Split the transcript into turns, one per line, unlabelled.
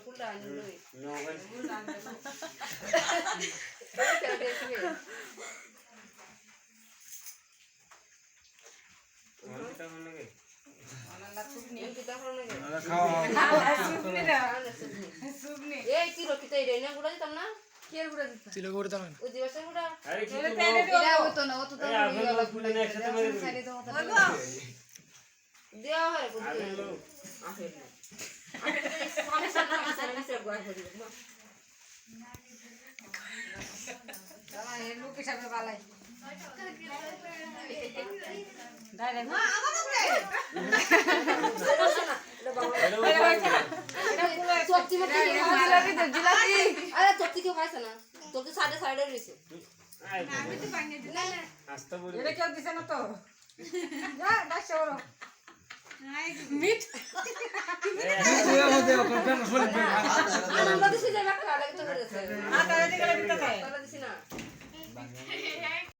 ফুলটা আনি লই
নগদ
ফুলটা আনি কেন দেখবে
মনটা মন লাগে
আনন্দ সুবনি কিটা করো লাগে
খাওয়া
সুবনি না সুবনি এই কি রকিতে রে না গুড়া দিতাম না কি এর গুড়া দিতাম
তিল করে দাও
ওই দিবসে গুড়া
আরে কি
এটা হতো না অত তো
আগুন ফুলে না একসাথে মেরে
সাইডে তো দেওয়া হয় কোন
আগুন লো
আসে আমি সামনে মিশে গোয়া করি দাদা এই লোক হিসাবে বালাই ডাইরেক্ট মা আমার উপরে সত্যি মত জিলাপি তো জিলাপি আরে সত্যি কেউ খাইছ না তোর তো সাড়ে সাড়ে রইছে
আমি তো বানিয়ে দিলাম আস্তে বলি
এটা কেউ দিছে না তো যা ডাক ওরো মিট আনন্দ দিছে যে একটা লাগে তো করেছে তাহলে দিকে দিতে চাই তাহলে দিছি